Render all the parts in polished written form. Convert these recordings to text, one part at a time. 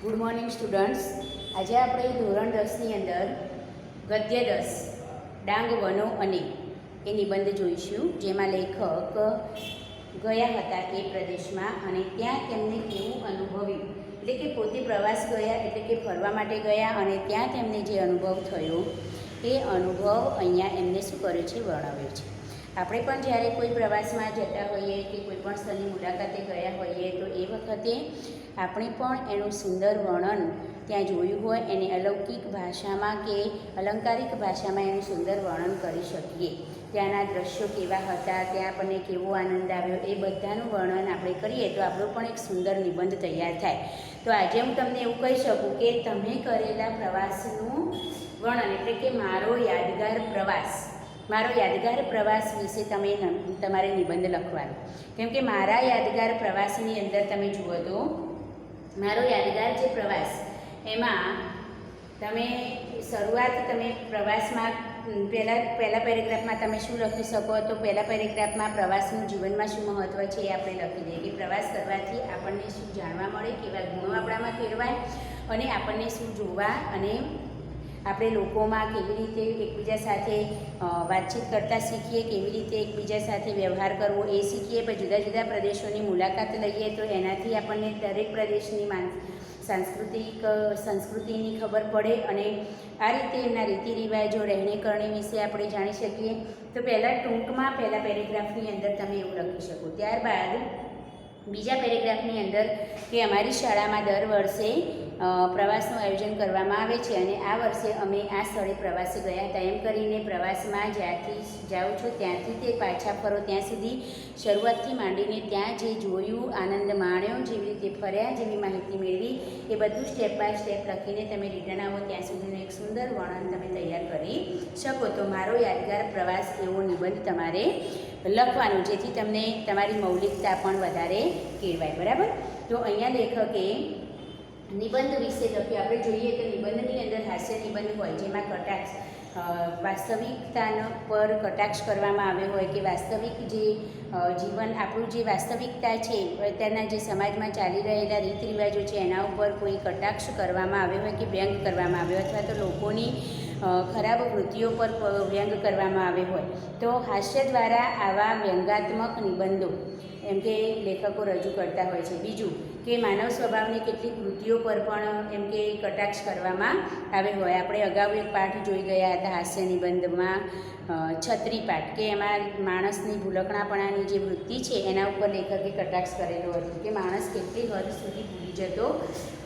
Good morning students. આજે આપણે ધોરણ 10ની અંદર ગદ્ય 10 ડાંગ વનો અને એ નિબંધ જોઈશું, જેમાં લેખક ગયા હતા એ પ્રદેશમાં અને ત્યાં તેમને કેવું અનુભવ્યું, એટલે કે પોતે પ્રવાસ ગયા એટલે કે ફરવા માટે ગયા અને ત્યાં તેમને જે અનુભવ થયો એ અનુભવ અહીંયા એમને શું કરે છે, વર્ણવે છે. આપણે પણ જ્યારે કોઈ પ્રવાસમાં જતા હોઈએ કે કોઈ પણ સ્થળની મુલાકાતે ગયા હોઈએ તો એ વખતે આપણે પણ એનું સુંદર વર્ણન ત્યાં જોયું હોય એને અલૌકિક ભાષામાં કે અલંકારિક ભાષામાં એનું સુંદર વર્ણન કરી શકીએ. ત્યાંના દ્રશ્યો કેવા હતા, ત્યાં આપણને કેવો આનંદ આવ્યો, એ બધાનું વર્ણન આપણે કરીએ તો આપણો પણ એક સુંદર નિબંધ તૈયાર થાય. તો આજે હું તમને એવું કહી શકું કે તમે કરેલા પ્રવાસનું વર્ણન, એટલે કે મારો યાદગાર પ્રવાસ વિશે તમે તમારે નિબંધ લખવાનો. કેમ કે મારા યાદગાર પ્રવાસની અંદર તમે જુઓ તો મારો યાદગાર જે પ્રવાસ એમાં તમે શરૂઆત તમે પ્રવાસમાં પહેલા પેરેગ્રાફમાં તમે શું લખી શકો, તો પહેલા પેરેગ્રાફમાં પ્રવાસનું જીવનમાં શું મહત્ત્વ છે એ આપણે લખી દઈએ કે પ્રવાસ કરવાથી આપણને શું જાણવા મળે, કેવા ગુણો આપણામાં કેળવાય અને આપણને શું જોવા અને આપણે લોકોમાં કેવી રીતે એકબીજા સાથે વાતચીત કરતાં શીખીએ, કેવી રીતે એકબીજા સાથે વ્યવહાર કરવો એ શીખીએ. પછી જુદા જુદા પ્રદેશોની મુલાકાત લઈએ તો એનાથી આપણને દરેક પ્રદેશની સંસ્કૃતિની ખબર પડે અને આ રીતે એમના રીતિ રિવાજો, રહેણી કરણી વિશે આપણે જાણી શકીએ. તો પહેલાં ટૂંકમાં પહેલા પેરેગ્રાફની અંદર તમે એવું લખી શકો. ત્યારબાદ બીજા પેરેગ્રાફની અંદર કે અમારી શાળામાં દર વર્ષે પ્રવાસનું આયોજન કરવામાં આવે છે અને આ વર્ષે અમે આ સ્થળે પ્રવાસે ગયા હતા, એમ કરીને પ્રવાસમાં જ્યાંથી જાઓ છો ત્યાંથી તે પાછા ફરો ત્યાં સુધી શરૂઆતથી માંડીને ત્યાં જે જોયું, આનંદ માણ્યો, જેવી રીતે ફર્યા, જેવી માહિતી મેળવી એ બધું સ્ટેપ બાય સ્ટેપ લખીને તમે રિટર્ન આવો ત્યાં સુધીનું એક સુંદર વર્ણન તમે તૈયાર કરી શકો. તો મારો યાદગાર પ્રવાસ એવો નિબંધ તમારે લખવાનું, જેથી તમને તમારી મૌલિકતા પણ વધારે કેળવાય. બરાબર. તો અહીંયા લેખકે નિબંધ વિશે લખ્યું. આપણે જોઈએ તો નિબંધની અંદર હાસ્ય નિબંધ હોય જેમાં કટાક્ષ વાસ્તવિકતા પર કટાક્ષ કરવામાં આવ્યો હોય કે વાસ્તવિક જે જીવન આપણું જે વાસ્તવિકતા છે, અત્યારના જે સમાજમાં ચાલી રહેલા રીત રિવાજો છે એના ઉપર કોઈ કટાક્ષ કરવામાં આવ્યો હોય કે વ્યંગ કરવામાં આવ્યો અથવા તો લોકોની ખરાબ વૃત્તિઓ પર વ્યંગ કરવામાં આવ્યો હોય તો હાસ્ય દ્વારા આવા વ્યંગાત્મક નિબંધો એમ કે લેખકો રજૂ કરતા હોય છે. બીજું કે માનવ સ્વભાવની કેટલીક વૃત્તિઓ પર પણ એમ કે કટાક્ષ કરવામાં આવ્યો હોય. આપણે અગાઉ એક પાઠ જોઈ ગયા હતા હાસ્ય નિબંધમાં, છત્રી પાઠ, કે એમાં માણસની ભૂલકણાપણાની જે વૃત્તિ છે એના ઉપર લેખકે કટાક્ષ કરેલો હતો કે માણસ કેટલી હદ સુધી ભૂલી જતો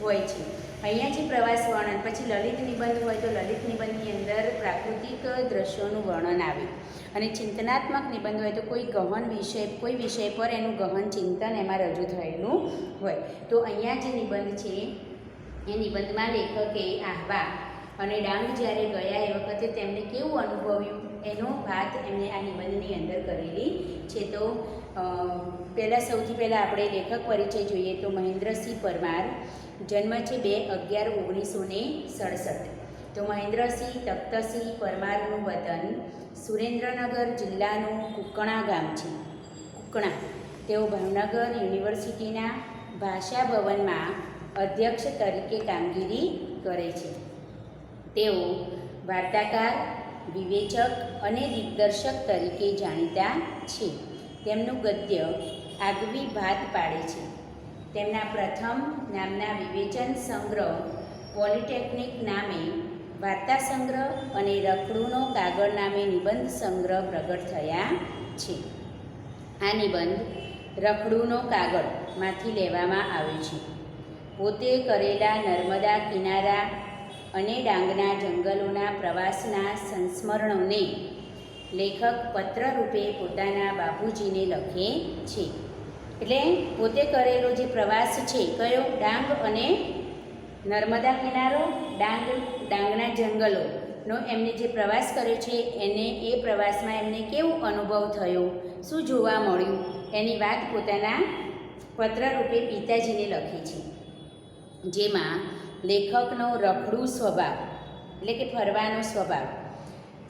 હોય છે. અહીંયા જે પ્રવાસ વર્ણન, પછી લલિત નિબંધ હોય તો લલિત નિબંધની અંદર પ્રાકૃતિક દ્રશ્યોનું વર્ણન આવે અને ચિંતનાત્મક નિબંધ હોય તો કોઈ વિષય પર એનું ગહન ચિંતન એમાં રજૂ થયેલું હોય. તો અહીંયા જે નિબંધ છે એ નિબંધમાં લેખકે આહવા અને ડાંગ જ્યારે ગયા એ વખતે તેમને કેવું અનુભવ્યું એનો વાત એમને આ નિબંધની અંદર કરેલી છે. તો સૌથી પહેલાં આપણે લેખક પરિચય જોઈએ તો મહેન્દ્રસિંહ પરમાર, જન્મ છે 2/11/1967. તો મહેન્દ્રસિંહ તખ્તસિંહ પરમારનું વતન સુરેન્દ્રનગર જિલ્લાનું કુકણા ગામ છે. કુકણા. તેઓ ભાવનગર યુનિવર્સિટીના ભાષા ભવનમાં અધ્યક્ષ તરીકે કામગીરી કરે છે. તેઓ વાર્તાકાર, વિવેચક અને દિગ્દર્શક તરીકે જાણીતા છે. તેમનું ગદ્ય આગવી ભાત પાડે છે. તેમના પ્રથમ નામના વિવેચન સંગ્રહ પોલિટેકનિક નામે વાર્તા સંગ્રહ અને રખડુનો કાગળ નામે નિબંધ સંગ્રહ પ્રગટ થયા છે. આ નિબંધ રખડુનો કાગળમાંથી લેવામાં આવ્યો છે. પોતે કરેલા નર્મદા કિનારા અને ડાંગના જંગલોના પ્રવાસના સંસ્મરણોને લેખક પત્ર રૂપે પોતાના બાપુજીને લખે છે. એટલે પોતે કરેલો જે પ્રવાસ છે કયો, ડાંગ અને નર્મદા કિનારો, ડાંગના જંગલોનો એમને જે પ્રવાસ કર્યો છે એને એ પ્રવાસમાં એમને કેવો અનુભવ થયો, શું જોવા મળ્યું એની વાત પોતાના પત્ર રૂપે પિતાજીને લખી છે. જેમાં લેખકનો રખડું સ્વભાવ એટલે કે ફરવાનો સ્વભાવ,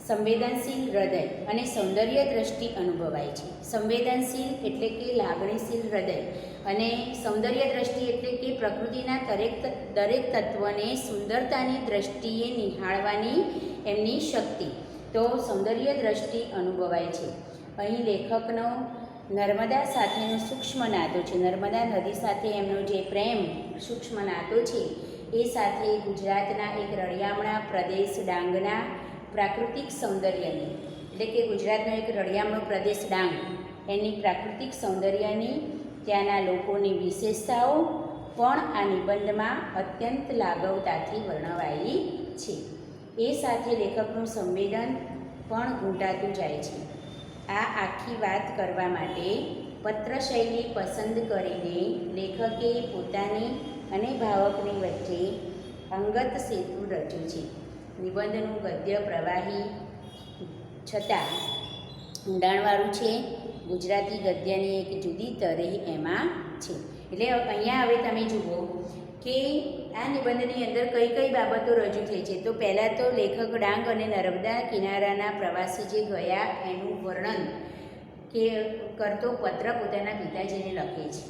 સંવેદનશીલ હૃદય અને સૌંદર્ય દ્રષ્ટિ અનુભવાય છે. સંવેદનશીલ એટલે કે લાગણીશીલ હૃદય અને સૌંદર્ય દ્રષ્ટિ એટલે કે પ્રકૃતિના દરેક તત્વને સુંદરતાની દ્રષ્ટિએ નિહાળવાની એમની શક્તિ. તો સૌંદર્ય દ્રષ્ટિ અનુભવાય છે. અહીં લેખકનો નર્મદા સાથેનો સૂક્ષ્મ નાતો છે. નર્મદા નદી સાથે એમનો જે પ્રેમ સૂક્ષ્મ નાતો છે એ સાથે ગુજરાતના એક રળિયામણા પ્રદેશ ડાંગના પ્રાકૃતિક સૌંદર્યની, એટલે કે ગુજરાતનો એક રળિયામણો પ્રદેશ ડાંગ, એની પ્રાકૃતિક સૌંદર્યની, ત્યાંના લોકોની વિશેષતાઓ પણ આ નિબંધમાં અત્યંત લાઘવતાથી વર્ણવાયેલી છે. એ સાથે લેખકનું સંવેદન પણ ઘૂંટાતું જાય છે. આ આખી વાત કરવા માટે પત્રશૈલી પસંદ કરીને લેખકે પોતાની અને ભાવકની વચ્ચે અંગત સેતુ રચ્યું છે. નિબંધનું ગદ્ય પ્રવાહી છતાં ઊંડાણવાળું છે. ગુજરાતી ગદ્યની એક જુદી તરેહ એમાં છે. એટલે અહીંયા હવે તમે જુઓ કે આ નિબંધની અંદર કઈ કઈ બાબતો રજૂ થઈ છે. તો પહેલાં તો લેખક ડાંગ અને નર્મદા કિનારાના પ્રવાસી જે ગયા એનું વર્ણન કે કરતો પત્ર પોતાના પિતાજીને લખે છે.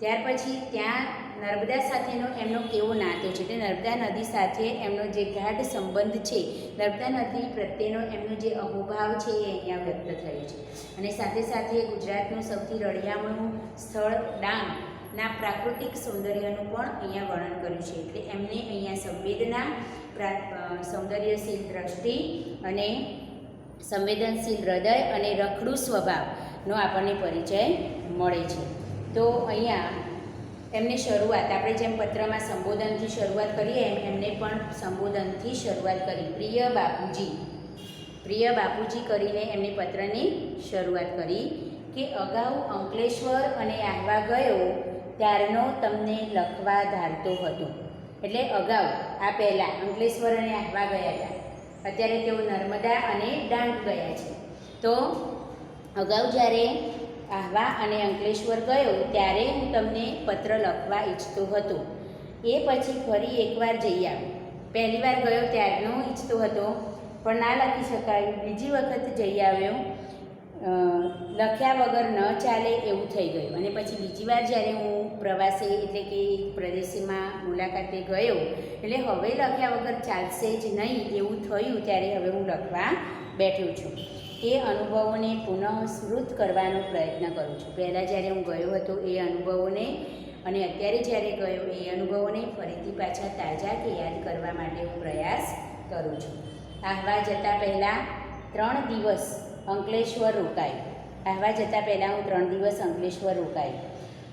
ત્યાર પછી ત્યાં નર્મદા સાથેનો એમનો કેવો નાતો છે, એટલે નર્મદા નદી સાથે એમનો જે ગાઢ સંબંધ છે, નર્મદા નદી પ્રત્યેનો એમનો જે અહોભાવ છે એ અહીંયા વ્યક્ત થયો છે. અને સાથે સાથે ગુજરાતનું સૌથી રળિયામણું સ્થળ ડાંગના પ્રાકૃતિક સૌંદર્યનું પણ અહીંયા વર્ણન કર્યું છે. એટલે એમને અહીંયા સંવેદના, સૌંદર્યશીલ દ્રષ્ટિ અને સંવેદનશીલ હૃદય અને રખડું સ્વભાવનો આપણને પરિચય મળે છે. તો અહીંયા એમને શરૂઆત, આપણે જેમ પત્રમાં સંબોધનથી શરૂઆત કરીએ એમ એમને પણ સંબોધનથી શરૂઆત કરી. પ્રિય બાપુજી કરીને એમને પત્રની શરૂઆત કરી કે અગાઉ અંકલેશ્વર અને આહવા ગયો ત્યારનો તમને લખવા ધારતો હતો. એટલે અગાઉ આ પહેલાં અંકલેશ્વર અને આહવા ગયા હતા, અત્યારે તેઓ નર્મદા અને ડાંગ ગયા છે. તો અગાઉ જ્યારે આહવા અને અંકલેશ્વર ગયો ત્યારે હું તમને પત્ર લખવા ઈચ્છતો હતો. એ પછી ફરી એકવાર જઈ આવ્યો. પહેલી વાર ગયો ત્યારનો ઈચ્છતો હતો પણ ના લખી શકાયું. બીજી વખત જઈ આવ્યો, લખ્યા વગર ન ચાલે એવું થઈ ગયું. અને પછી બીજી વાર જ્યારે હું પ્રવાસે એટલે કે પ્રદેશમાં મુલાકાતે ગયો એટલે હવે લખ્યા વગર ચાલશે જ નહીં એવું થયું, ત્યારે હવે હું લખવા બેઠો છું. એ અનુભવોને પુનઃસ્મૃત કરવાનો પ્રયત્ન કરું છું. પહેલાં જ્યારે હું ગયો હતો એ અનુભવોને અને અત્યારે જ્યારે ગયો એ અનુભવોને ફરીથી પાછા તાજા કે યાદ કરવા માટે હું પ્રયાસ કરું છું. આહવા જતાં પહેલાં 3 દિવસ અંકલેશ્વર રોકાયો. આહવા જતાં પહેલાં હું 3 દિવસ અંકલેશ્વર રોકાયો.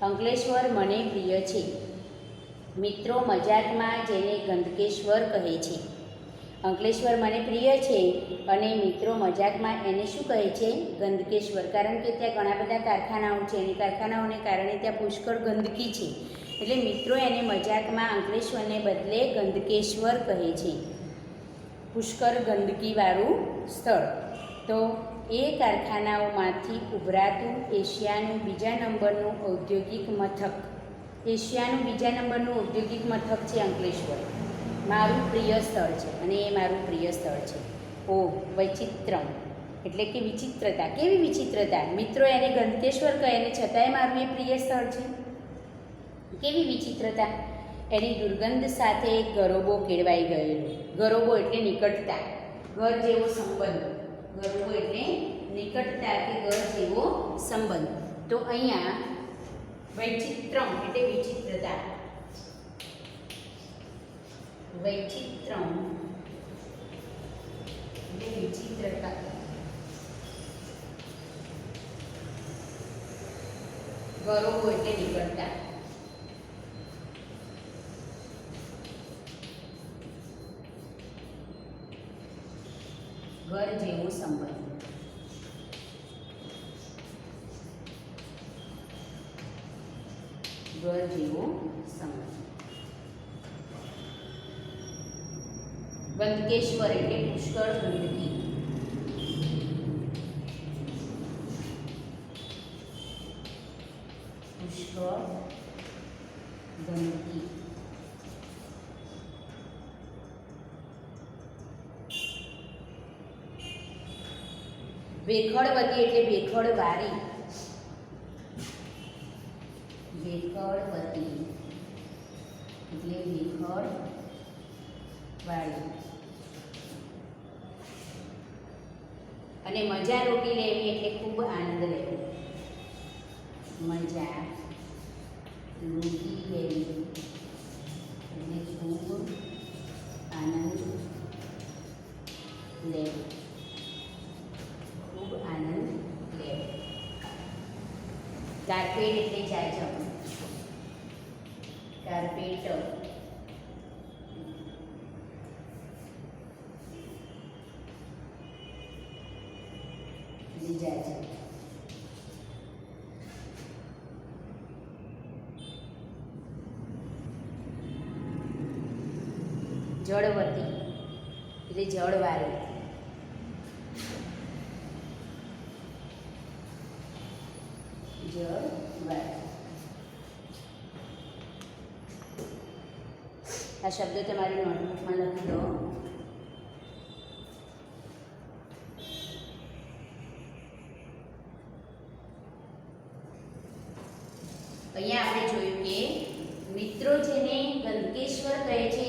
અંકલેશ્વર મને પ્રિય છે. મિત્રો મજાકમાં જેને ગંધકેશ્વર કહે છે. અંકલેશ્વર મને પ્રિય છે અને મિત્રો મજાકમાં એને શું કહે છે? ગંધકેશ્વર. કારણ કે ત્યાં ઘણા બધા કારખાનાઓ છે અને કારખાનાઓને કારણે ત્યાં પુષ્કળ ગંદકી છે. એટલે મિત્રો એને મજાકમાં અંકલેશ્વરને બદલે ગંધકેશ્વર કહે છે, પુષ્કળ ગંદકીવાળું સ્થળ. તો એ કારખાનાઓમાંથી ઉભરાતું એશિયાનું બીજા નંબરનું ઔદ્યોગિક મથક છે અંકલેશ્વર. મારું પ્રિય સ્થળ છે અને એ મારું પ્રિય સ્થળ છે. વૈચિત્રમ એટલે કે વિચિત્રતા. કેવી વિચિત્રતા? મિત્રો એને ગંધકેશ્વર કહે અને છતાંય મારું એ પ્રિય સ્થળ છે. કેવી વિચિત્રતા? એની દુર્ગંધ સાથે ગરોબો કેળવાઈ ગયેલો. ગરોબો એટલે નિકટતા, ઘર જેવો સંબંધ. ગરોબો એટલે નિકટતા કે ઘર જેવો સંબંધ. તો અહીંયા વૈચિત્રમ એટલે વિચિત્રતા. વૈચિત્રમ એટલે વિચિત્રતા. ગરોબો એટલે નિકટતા. ઘર જેવો સંબંધ. ઘર જેવો સંબંધ. ગંધકેશ્વર એટલે પુષ્કળ ગંદકી. પુષ્કળ ગંદકી. ભેખડવતી એટલે ભેખડવાળી, ભેખડવતી એટલે ભેખડવાળી. અને મજા લૂંટી લેવી એટલે ખૂબ આનંદ લેવો, મજા લૂંટી લેવી એટલે ખૂબ આનંદ લેવો, ખૂબ આનંદ લેવો. કાર્પેટ એટલે જાજમ, કાર્પેટ જાજમ. જળવતી એટલે જળવાળી, જળવાળી. આ શબ્દો તમારી નોટબુકમાં લખી દો. અહીંયા આપણે જોયું કે મિત્રો જેને ગંધકેશ્વર કહે છે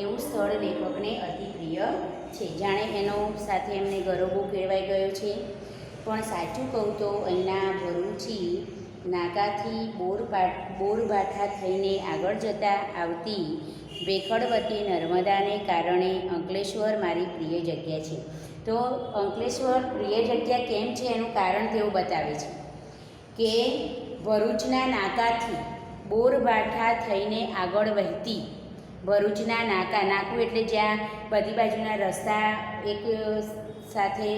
એવું સ્થળ લેખકને અતિ પ્રિય છે. જાણે એનો સાથે એમને ગરોબો કેળવાઈ ગયો છે. પણ સાચું કહું તો અહીંના ભરૂચી નાકાથી બોરબાઠા થઈને આગળ જતાં આવતી ભેખડવતી નર્મદાને કારણે અંકલેશ્વર મારી પ્રિય જગ્યા છે. તો અંકલેશ્વર પ્રિય જગ્યા કેમ છે એનું કારણ તેઓ બતાવે છે કે ભરૂચના નાકાથી બોરબાઠા થઈને આગળ વહેતી, ભરૂચના નાકું એટલે જ્યાં બધી બાજુના રસ્તા એક સાથે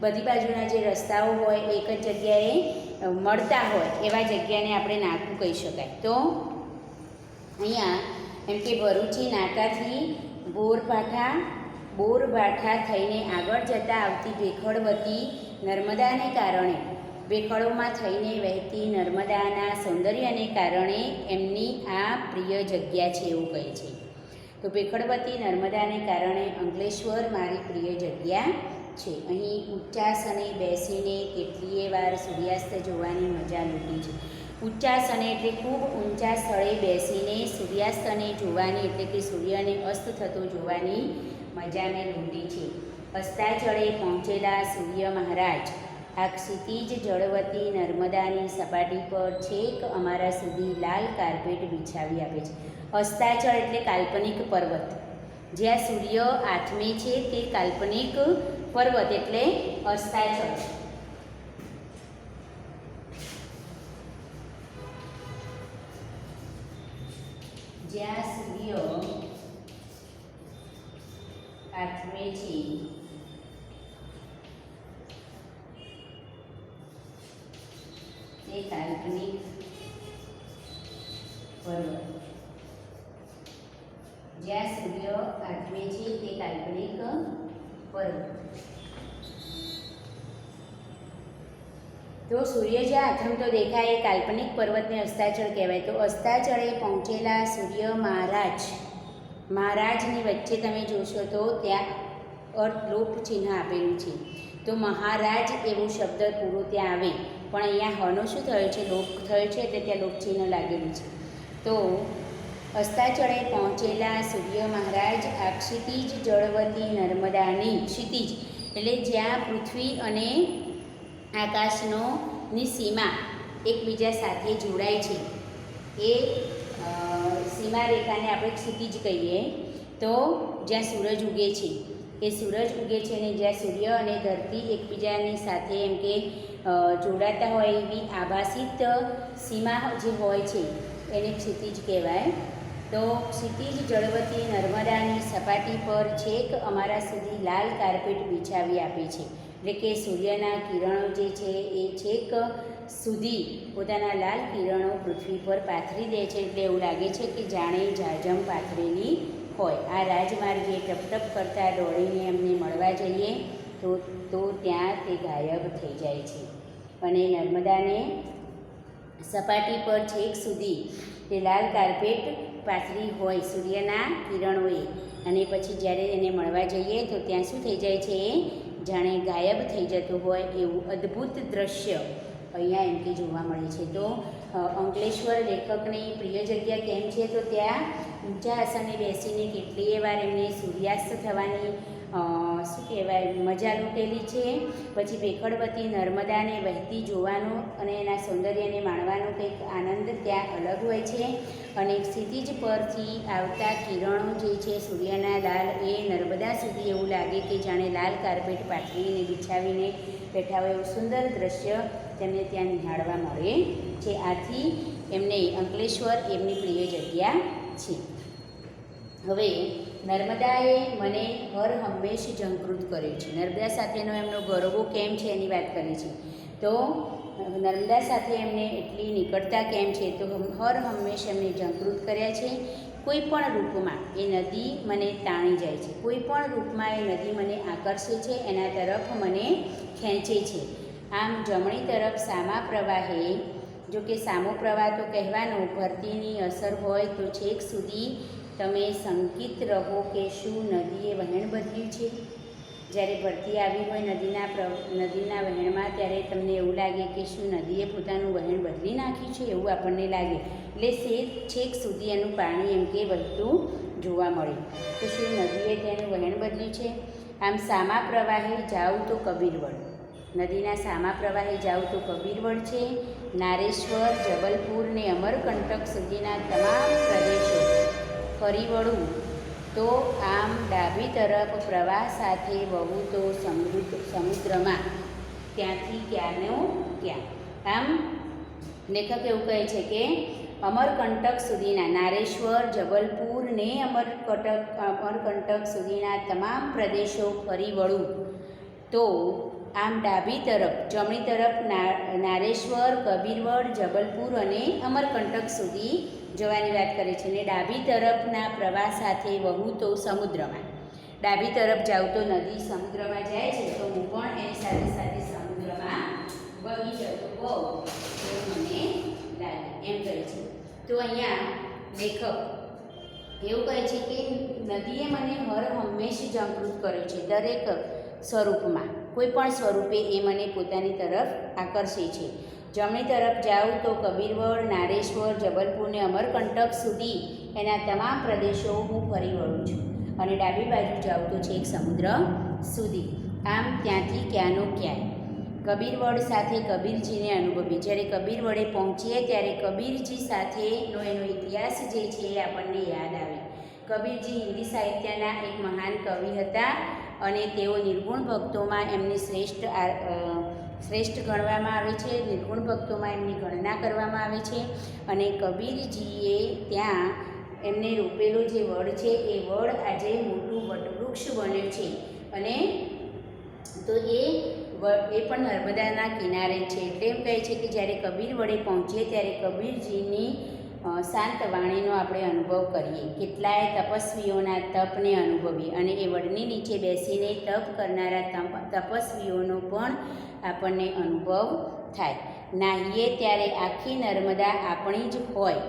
બધી બાજુના જે રસ્તાઓ હોય એક જ જગ્યાએ મળતા હોય એવા જગ્યાને આપણે નાકું કહી શકાય. તો અહીંયા એમ કે ભરૂચી નાકાથી બોરબાઠા થઈને આગળ જતાં આવતી ભેખડવતી નર્મદાને કારણે, ભેખડોમાં થઈને વહેતી નર્મદાના સૌંદર્યને કારણે એમની આ પ્રિય જગ્યા છે એવું કહે છે. તો ભેખડવતી નર્મદાને કારણે અંકલેશ્વર મારી પ્રિય જગ્યા છે. અહીં ઉચ્ચાસને બેસીને કેટલીય વાર સૂર્યાસ્ત જોવાની મજા લૂંટી છે. ઉચ્ચાસને એટલે ખૂબ ઊંચા સ્થળે બેસીને સૂર્યાસ્તને જોવાની એટલે કે સૂર્યને અસ્ત થતો જોવાની મજાને લૂંટી છે. અસ્તાચળે પહોંચેલા સૂર્ય મહારાજ આ ક્ષિતિજ જળવતી નર્મદાની સપાટી પર છેક અમારા સુધી લાલ કાર્પેટ બિછાવી આપે છે. અસ્તાચળ એટલે કાલ્પનિક પર્વત, જ્યાં સૂર્ય આથમે છે તે કાલ્પનિક પર્વત એટલે અસ્તાચળ. જ્યાં સૂર્ય આથમે છે તે કાલ્પનિક પર્વત, જ્યાં સૂર્ય આથમે છે તે કાલ્પનિક પર્વત. તો સૂર્ય જ્યાં આથમતો દેખાય એ કાલ્પનિક પર્વતને અસ્તાચળ કહેવાય. તો અસ્તાચળે પહોંચેલા સૂર્ય મહારાજની વચ્ચે તમે જોશો તો ત્યાં લોપ ચિહ્ન આપેલું છે. તો મહારાજ એવો શબ્દ પૂરો ત્યાં આવે, પણ અહીંયા હનો શું થયો છે, લોપ થયો છે એટલે ત્યાં લોપ ચિહ્ન લાગેલું છે. તો અસ્તાચળે પહોંચેલા સૂર્ય મહારાજ આ ક્ષિતિજ જળવતી નર્મદાની, ક્ષિતિજ એટલે જ્યાં પૃથ્વી અને આકાશની સીમા એકબીજા સાથે જોડાય છે એ સીમા રેખાને આપણે ક્ષિતિજ કહીએ. તો જ્યાં સૂરજ ઉગે છે એ સૂરજ ઉગે છે અને જ્યાં સૂર્ય અને ધરતી એકબીજાની સાથે એમ કે જોડાતા હોય એવી આભાસિત સીમા જે હોય છે એને ક્ષિતિજ કહેવાય. તો ક્ષિતિજ જળવતી નર્મદાની સપાટી પર છેક અમારા સુધી લાલ કાર્પેટ બિછાવી આપે છે. એટલે કે સૂર્યના કિરણો જે છે એ છેક સુધી પોતાના લાલ કિરણો પૃથ્વી પર પાથરી દે છે. એટલે એવું લાગે છે કે જાણે જાજમ પાથરેલી હોય. આ રાજમાર્ગે ટપટપ કરતાં દોડીને એમને મળવા જઈએ તો ત્યાં તે ગાયબ થઈ જાય છે. અને નર્મદાને સપાટી પર છેક સુધી તે લાલ કાર્પેટ પાથરી હોય સૂર્યના કિરણોએ, અને પછી જ્યારે એને મળવા જઈએ તો ત્યાં શું થઈ જાય છે, જાણે ગાયબ થઈ જતું હોય એવું અદ્ભુત દ્રશ્ય અહીંયા એમ કે જોવા મળે છે. તો અંકલેશ્વર લેખકની પ્રિય જગ્યા કેમ છે? તો ત્યાં ઊંચા આસને બેસીને કેટલીય વાર એમને સૂર્યાસ્ત થવાની શું કહેવાય મજા લૂંટેલી છે. પછી ભેખડવતી નર્મદાને વહેતી જોવાનો અને એના સૌંદર્યને માણવાનો કંઈક આનંદ ત્યાં અલગ હોય છે. અને ક્ષિતિજ પરથી આવતા કિરણો જે છે સૂર્યના લાલ એ નર્મદા સુધી એવું લાગે કે જાણે લાલ કાર્પેટ પાથરીને બિછાવીને બેઠા હોય એવું સુંદર દ્રશ્ય તેમને ત્યાં નિહાળવા મળે છે. આથી એમને અંકલેશ્વર એમની પ્રિય જગ્યા છે. હવે નર્મદાએ મને હર હંમેશ ઝંકૃત કર્યો છે. નર્મદા સાથેનો એમનો ગરબો કેમ છે એની વાત કરી છે. તો નર્મદા સાથે એમને એટલી નિકટતા કેમ છે? તો હર હંમેશ એમને ઝંકૃત કર્યા છે. કોઈ પણ રૂપમાં એ નદી મને તાણી જાય છે, કોઈ પણ રૂપમાં એ નદી મને આકર્ષે છે, એના તરફ મને ખેંચે છે. આમ જમણી તરફ સામા પ્રવાહે, જો કે સામો પ્રવાહ તો કહેવાનો, ભરતીની અસર હોય તો છેક સુધી તમે શંકિત રહો કે શું નદીએ વહેણ બદલ્યું છે. જ્યારે ભરતી આવી હોય નદીના વહેણમાં ત્યારે તમને એવું લાગે કે શું નદીએ પોતાનું વહેણ બદલી નાખ્યું છે, એવું આપણને લાગે. એટલે છેક સુધી એનું પાણી એમ કે વહેતું જોવા મળે. તો શું નદીએ તેનું વહેણ બદલ્યું છે? આમ સામા પ્રવાહે જાઉં તો કબીરવડ, નદીના સામા પ્રવાહે જાઉં તો કબીરવડ છે. નારેશ્વર, જબલપુર ને અમરકંટક સુધીના તમામ પ્રદેશો ફરી વળું તો આમ ડાબી તરફ પ્રવાહ સાથે વહું તો સમુદ્રમાં, ત્યાંથી ક્યાંનો ક્યાં. આમ લેખક એવું કહે છે કે અમરકંટક સુધીના, નારેશ્વર, જબલપુર ને અમરકંટક સુધીના તમામ પ્રદેશો ફરી વળું તો આમ ડાબી તરફ, જમણી તરફ નારેશ્વર, કબીરવડ, જબલપુર અને અમરકંટક સુધી જવાની વાત કરે છે. ને ડાબી તરફના પ્રવાહ સાથે વહું તો સમુદ્રમાં. ડાબી તરફ જાઉં તો નદી સમુદ્રમાં જાય છે, તો હું પણ એની સાથે સાથે સમુદ્રમાં વહી જતો હોઉં એવું મને લાગે એમ કહે છે. તો અહીંયા લેખક એવું કહે છે કે નદીએ મને હર હંમેશ ઝંકૃત કર્યો છે. દરેક સ્વરૂપમાં, કોઈ પણ સ્વરૂપે એ મને પોતાની તરફ આકર્ષે છે. જમણી તરફ જાઉં તો કબીરવડ, નારેશ્વર, જબલપુર ને અમરકંટક સુધી એના તમામ પ્રદેશો હું ફરી વળું છું. અને ડાબી બાજુ જાઉં તો છેક સમુદ્ર સુધી, આમ ત્યાંથી ક્યાંનો ક્યાંય. કબીરવડ સાથે કબીરજીને અનુભવી. જ્યારે કબીરવડે પહોંચીએ ત્યારે કબીરજી સાથેનો એનો ઇતિહાસ જે છે એ આપણને યાદ આવે. કબીરજી હિન્દી સાહિત્યના એક મહાન કવિ હતા અને તેઓ નિર્ગુણ ભક્તોમાં એમની શ્રેષ્ઠ ગણવામાં આવે છે. નિર્ગુણ ભક્તોમાં એમની ગણના કરવામાં આવે છે. અને કબીરજીએ ત્યાં એમને રોપેલો જે વડ છે એ વડ આજે મોટું વટવૃક્ષ બન્યું છે. અને તો એ પણ નર્મદાના કિનારે છે. એટલે એમ કહે છે કે જ્યારે કબીર વડે પહોંચીએ ત્યારે કબીરજીની શાંત વાણીનો આપણે અનુભવ કરીએ. કેટલાય તપસ્વીઓના તપને અનુભવીએ અને એ વડની નીચે બેસીને તપ કરનારા તપસ્વીઓનો પણ આપણને અનુભવ થાય. નાહીએ ત્યારે આખી નર્મદા આપણી જ હોય.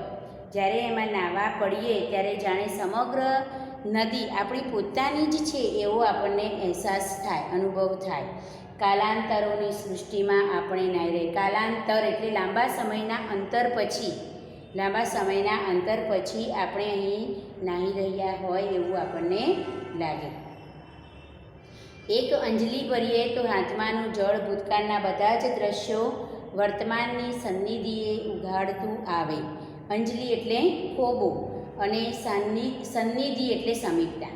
જ્યારે એમાં નાહવા પડીએ ત્યારે જાણે સમગ્ર નદી આપણી પોતાની જ છે એવો આપણને અહેસાસ થાય, અનુભવ થાય. કાલાંતરોની સૃષ્ટિમાં આપણે નાહી રહે. કાલાંતર એટલે લાંબા સમયના અંતર પછી આપણે અહીં નાહી રહ્યા હોય એવું આપણને લાગે. એક અંજલિ ભરીએ તો હાથમાંનું જળ ભૂતકાળના બધા જ દ્રશ્યો વર્તમાનની સન્નિધિએ ઉઘાડતું આવે. અંજલિ એટલે ખોબો અને સન્નિધિ એટલે સમીપતા.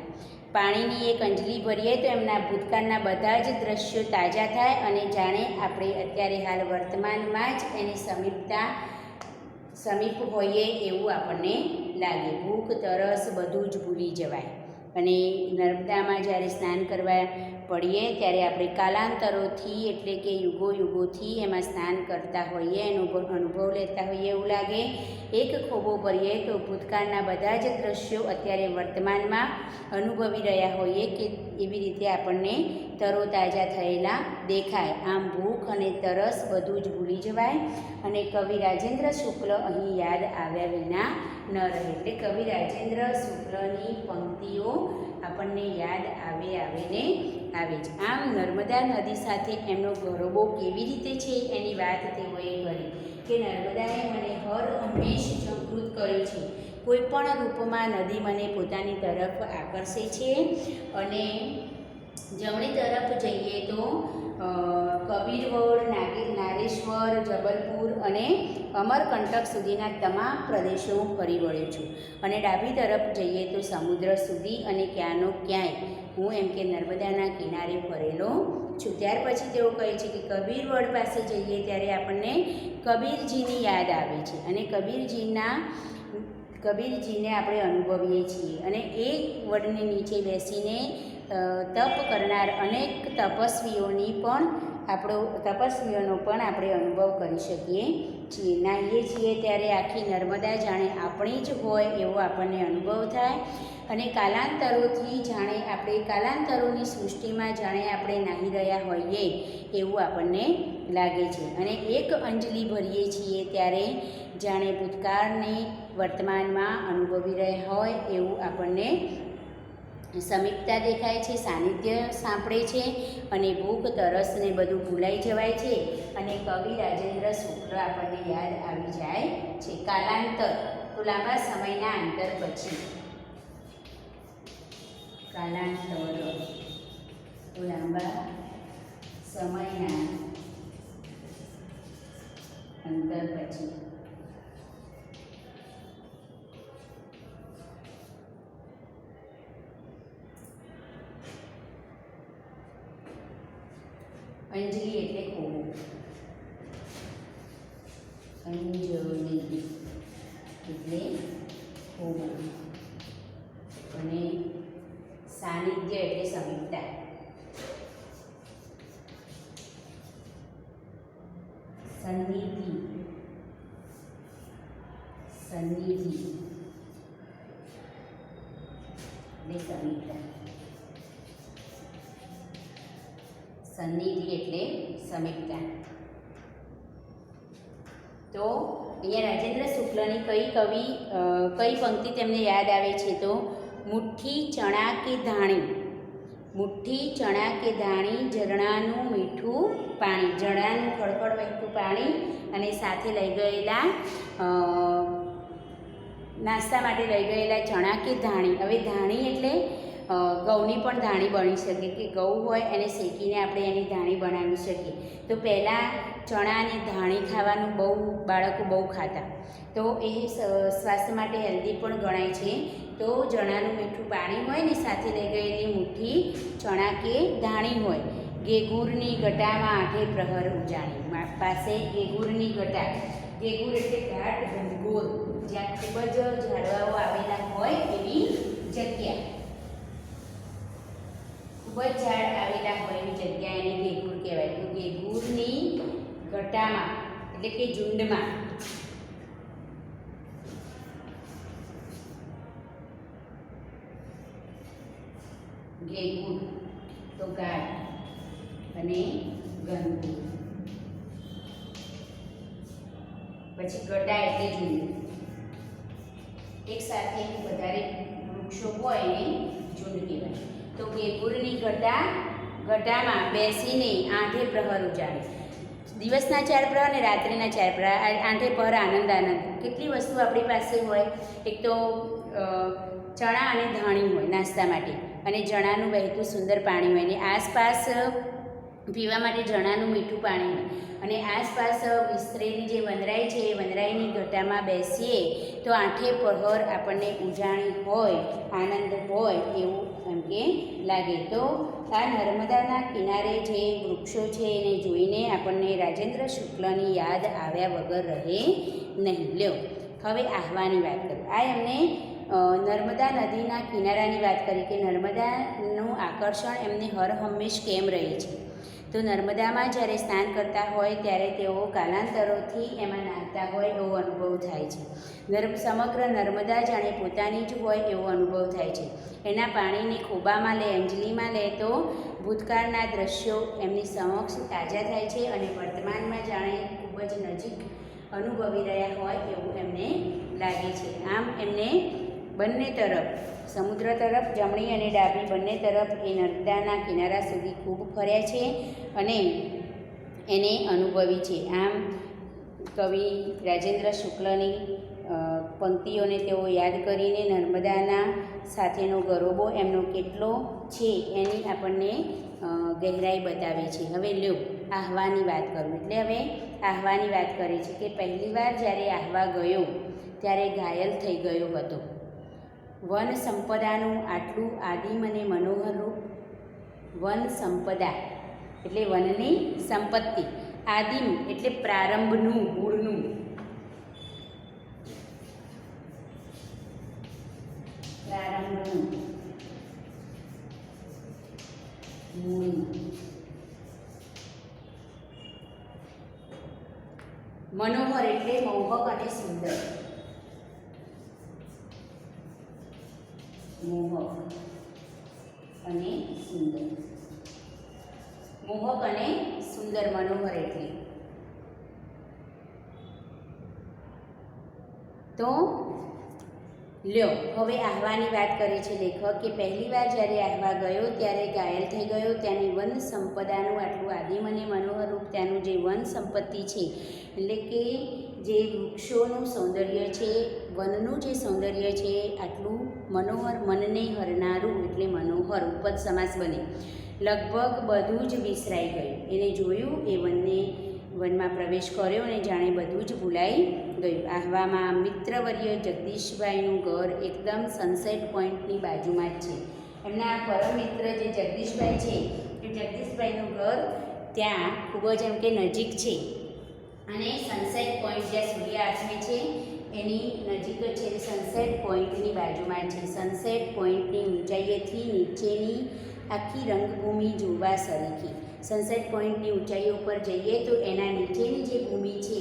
પાણીની એક અંજલિ ભરીએ તો એમના ભૂતકાળના બધા જ દ્રશ્યો તાજા થાય અને જાણે આપણે અત્યારે હાલ વર્તમાનમાં જ એની સમીપ હોઈએ એવું આપણને લાગે. ભૂખ, તરસ બધું જ ભૂલી જવાય. અને નર્મદામાં જ્યારે સ્નાન કરવા પડીએ ત્યારે આપણે કાલાંતરોથી એટલે કે યુગોથી એમાં સ્નાન કરતા હોઈએ, એનો અનુભવ લેતા હોઈએ એવું લાગે. એક ખોબો ભરીએ તો ભૂતકાળના બધા જ દ્રશ્યો અત્યારે વર્તમાનમાં અનુભવી રહ્યા હોઈએ કે એવી રીતે આપણને તરોતાજા થયેલા દેખાય. આમ ભૂખ અને તરસ બધું જ ભૂલી જવાય. અને કવિ રાજેન્દ્ર શુક્લ અહીં યાદ આવ્યા વિના ન રહે. એટલે કવિ રાજેન્દ્ર શુક્લની પંક્તિઓ આપણને યાદ આવીને આવે છે. આમ નર્મદા નદી સાથે એમનો ગરબો કેવી રીતે છે એની વાત તેઓએ કરી કે નર્મદાએ મને હર હંમેશ જાગૃત કર્યો છે. કોઈ પણ રૂપમાં નદી મને પોતાની તરફ આકર્ષે છે. અને જમણી તરફ જઈએ તો કબીરવડ, નારેશ્વર, જબલપુર અને અમરકંટક સુધીના તમામ પ્રદેશો ફરી વળ્યો છું. અને ડાબી તરફ જઈએ તો સમુદ્ર સુધી અને ક્યાંનો ક્યાંય હું એમ કે નર્મદાના કિનારે ફરેલો છું. ત્યાર પછી તેઓ કહે છે કે કબીરવડ પાસે જઈએ ત્યારે આપણને કબીરજીની યાદ આવે છે અને કબીરજીને આપણે અનુભવીએ છીએ. અને એ વડની નીચે બેસીને તપ કરનાર અનેક તપસ્વીઓનો પણ આપણે અનુભવ કરી શકીએ છીએ. નાહીએ છીએ ત્યારે આખી નર્મદા જાણે આપણી જ હોય એવો આપણને અનુભવ થાય. અને કાલાંતરોની સૃષ્ટિમાં જાણે આપણે નાહી રહ્યા હોઈએ એવું આપણને લાગે છે. અને એક અંજલિ ભરીએ છીએ ત્યારે જાણે ભૂતકાળને વર્તમાનમાં અનુભવી રહ્યા હોય એવું આપણને સમીપતા દેખાય છે, સાનિધ્ય સાંપડે છે અને ભૂખ તરસને બધું ભૂલાઈ જવાય છે. અને કવિ રાજેન્દ્ર શુક્લ આપણને યાદ આવી જાય છે. કાલાંતર તો લાંબા સમયના અંતર પછી, કાલાંતર તો લાંબા સમયના અંતર પછી. અંજલિ એટલે ખોવું, અંજલિ એટલે ખોવું અને સાનિધ્ય એટલે સમીપતા. સન્નિધિ એટલે સમીપતા. સન્નિધિ એટલે સમીપતા. તો અહીંયા રાજેન્દ્ર શુક્લની કઈ પંક્તિ તેમને યાદ આવે છે તો મુઠ્ઠી ચણા કે ધાણી, મુઠ્ઠી ચણા કે ધાણી, ઝરણાનું મીઠું પાણી, ઝરણાનું ખળખળ વહેતું પાણી અને સાથે લઈ ગયેલા નાસ્તા માટે લઈ ગયેલા ચણા કે ધાણી. હવે ધાણી એટલે ઘઉંની પણ ધાણી બની શકે કે ઘઉં હોય એને શેકીને આપણે એની ધાણી બનાવી શકીએ. તો પહેલાં ચણા અને ધાણી ખાવાનું બાળકો બહુ ખાતા, તો એ સ્વાસ્થ્ય માટે હેલ્ધી પણ ગણાય છે. તો ચણાનું મીઠું પાણી હોય ને સાથે લઈ ગયેલી મુઠ્ઠી ચણા કે ધાણી હોય. ગેગુરની ઘટામાં આઠે પ્રહર ઉજાણી, પાસે ગેગુરની ઘટા, ગેગુર એટલે ઘાટ, ઘનઘોર જ્યાં ખૂબ જ ઝાડવાઓ આવેલા હોય એવી જગ્યા, ખૂબ જ ઝાડ આવેલા હોય એવી જગ્યા એને ગેગુર કહેવાય. તો ગેગુરની ઘટામાં એટલે કે ઝુંડમાં ગેગુર તો ગાઢ અને ઘનઘોર. પછી ઘટા એટલે ઝુંડ, એક સાથે વધારે વૃક્ષો હોય એને ઝુંડ કહેવાય. તો ગેગુરની ઘટામાં બેસીને આઠે પ્રહર ઉજાડે. દિવસના 4 પ્રહર અને રાત્રિના 4 પ્રહર, આઠે પ્રહર આનંદ. કેટલી વસ્તુ આપણી પાસે હોય, એક તો ચણા અને ધાણી હોય નાસ્તા માટે અને ચણાનું વહેતું સુંદર પાણી હોય અને આસપાસ પીવા માટે ચણાનું મીઠું પાણી હોય અને આસપાસ વિસ્તરેલી જે વનરાઈ છે એ વનરાઈની ઘટામાં બેસીએ તો આઠે પ્રહર આપણને ઉજાણી હોય, આનંદ હોય એવું એમ કે લાગે. તો આ નર્મદાના કિનારે જે વૃક્ષો છે એને જોઈને આપણને રાજેન્દ્ર શુક્લની યાદ આવ્યા વગર રહે નહીં. લ્યો હવે આહવાની વાત કરું. આ એમને નર્મદા નદીના કિનારાની વાત કરી કે નર્મદાનું આકર્ષણ એમને હર હંમેશ કેમ રહે છે. તો નર્મદામાં જ્યારે સ્નાન કરતા હોય ત્યારે તેઓ કાલાંતરોથી એમાં નાહતા હોય એવો અનુભવ થાય છે. સમગ્ર નર્મદા જાણે પોતાની જ હોય એવો અનુભવ થાય છે. એના પાણીને ખોબામાં લે, અંજલિમાં લે તો ભૂતકાળના દ્રશ્યો એમની સમક્ષ તાજા થાય છે અને વર્તમાનમાં જાણે ખૂબ જ નજીક અનુભવી રહ્યા હોય એવું એમને લાગે છે. આમ એમને બંને તરફ, સમુદ્ર તરફ જમણી અને ડાબી બંને તરફ એ નર્મદાના કિનારા સુધી ખૂબ ફર્યા છે અને એને અનુભવી છે. આમ કવિ રાજેન્દ્ર શુક્લની પંક્તિઓને તેઓ યાદ કરીને નર્મદાના સાથેનો ગરોબો એમનો કેટલો છે એની આપણને ગહેરાઈ બતાવે છે. હવે લ્યો આહવાની વાત કરું, એટલે હવે આહવાની વાત કરે છે કે પહેલી વાર જ્યારે આહવા ગયો ત્યારે ઘાયલ થઈ ગયો હતો. વન સંપદાનું આટલું આદિમ અને મનોહર રૂપ, વન સંપદા એટલે વનની સંપત્તિ, આદિમ એટલે પ્રારંભનું, મૂળનું, પ્રારંભનું, મૂળનું, મનોહર એટલે મોહક અને સુંદર, મોહક અને સુંદર, મોહક અને સુંદર, મનોહર એટલે. તો લ્યો હવે આહવાની વાત કરે છે લેખક કે પહેલી વાર જ્યારે આહવા ગયો ત્યારે ઘાયલ થઈ ગયો. ત્યાંની વન સંપદાનું આટલું આદિમ અને મનોહર રૂપ, ત્યાંનું જે વન સંપત્તિ છે એટલે કે જે વૃક્ષોનું સૌંદર્ય છે, વનનું જે સૌંદર્ય છે આટલું મનોહર, મનને હરનારું એટલે મનોહર, ઉપદ સમાસ બને. લગભગ બધું જ વિસરાઈ ગયું. એને જોયું, એ વનમાં પ્રવેશ કર્યો અને જાણે બધું જ ભૂલાઈ ગયું. આહવામાં મિત્રવર્ય જગદીશભાઈનું ઘર એકદમ સનસેટ પોઈન્ટની બાજુમાં જ છે. એમના પરમ મિત્ર જે જગદીશભાઈ છે એ જગદીશભાઈનું ઘર ત્યાં ખૂબ જ એમ કે નજીક છે અને સનસેટ પોઈન્ટ જ્યાં સૂર્ય આથમે છે એની નજીક જ છે. સનસેટ પોઈન્ટની બાજુમાં છે. સનસેટ પોઈન્ટની ઊંચાઈએથી નીચેની આખી રંગભૂમિ જોવા સરીખી. સનસેટ પોઈન્ટની ઊંચાઈઓ પર જઈએ તો એના નીચેની જે ભૂમિ છે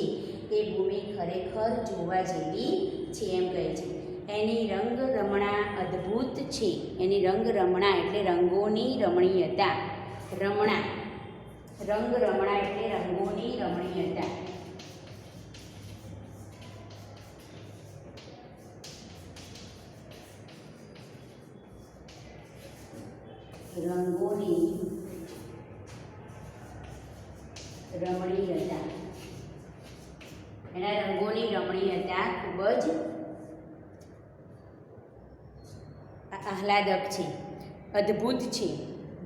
એ ભૂમિ ખરેખર જોવા જેવી છે એમ કહે છે. એની રંગ રમણા અદ્ભુત છે. એની રંગ રમણા એટલે રંગોની રમણીયતા, રમણા, રંગ રમણા એટલે રંગોની રમણીયતા. રંગોની રમણીયતા, એના રંગોની રમણીયતા ખૂબ જ આહલાદક છે, અદ્ભુત છે.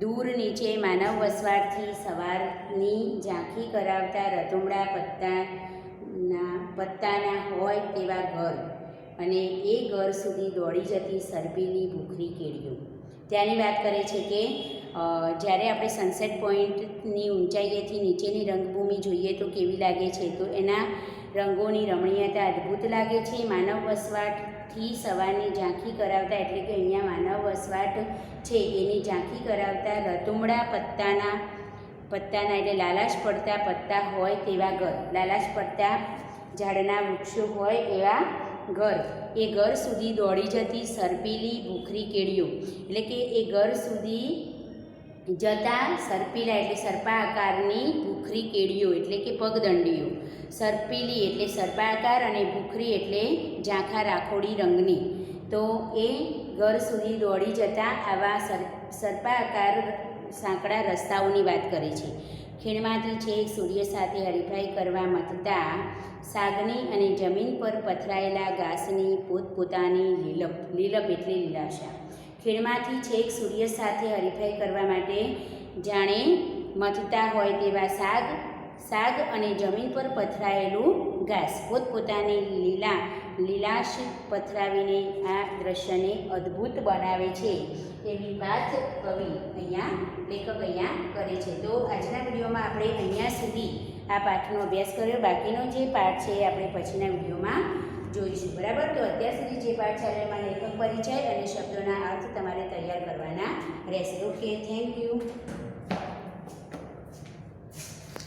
દૂર નીચે માનવ વસવાટથી સવારની ઝાંખી કરાવતા રતુમડા પત્તાના હોય તેવા ઘર અને એ ઘર સુધી દોડી જતી સરપીલી ભૂખરી કેડીઓ. ત્યાંની વાત કરે છે કે જ્યારે આપણે સનસેટ પોઈન્ટની ઊંચાઈએથી નીચેની રંગભૂમિ જોઈએ તો કેવી લાગે છે, તો એના રંગોની રમણીયતા અદ્ભુત લાગે છે. માનવ વસવાટથી સવારની ઝાંખી કરાવતા એટલે કે અહીંયા માનવ વસવાટ છે એની ઝાંખી કરાવતા રતુમડા પત્તાના એટલે લાલાશ પડતા પત્તા હોય તેવા ઘર, લાલાશ પડતા ઝાડના વૃક્ષો હોય એવા ઘર, એ ઘર સુધી દોડી જતી સરપીલી ભૂખરી કેડીઓ એટલે કે એ ઘર સુધી જતા સરપીલા એટલે સર્પા આકારની ભૂખરી કેડીઓ એટલે કે પગદંડીઓ. સરપીલી એટલે સર્પાકાર અને ભૂખરી એટલે ઝાંખા રાખોડી રંગની. તો એ ઘર સુધી દોડી જતા આવા સર્પાકાર સાંકડા રસ્તાઓની વાત કરે છે. ખીણમાંથી છેક સૂર્ય સાથે હરીફાઈ કરવા મથતા સાગની અને જમીન પર પથરાયેલા ઘાસની પોતપોતાની લીલપ એટલે લીલાશા. ખીણમાંથી છેક સૂર્ય સાથે હરીફાઈ કરવા માટે જાણે મથતા હોય તેવા સાગ અને જમીન પર પથરાયેલું ઘાસ પોતપોતાની લીલાશ પથરાવીને આ દ્રશ્યને અદ્ભુત બનાવે છે એવી વાત લેખક અહીંયા કરે છે. તો આજના વિડીયોમાં આપણે અહીંયા સુધી આ પાઠનો અભ્યાસ કર્યો. બાકીનો જે પાઠ છે એ આપણે પછીના વિડીયોમાં જોઈશું, બરાબર. તો અત્યાર સુધી જે પાઠ ચાલે એમાં લેખક પરિચય અને શબ્દોના અર્થ તમારે તૈયાર કરવાના રહેશે. Okay, thank you.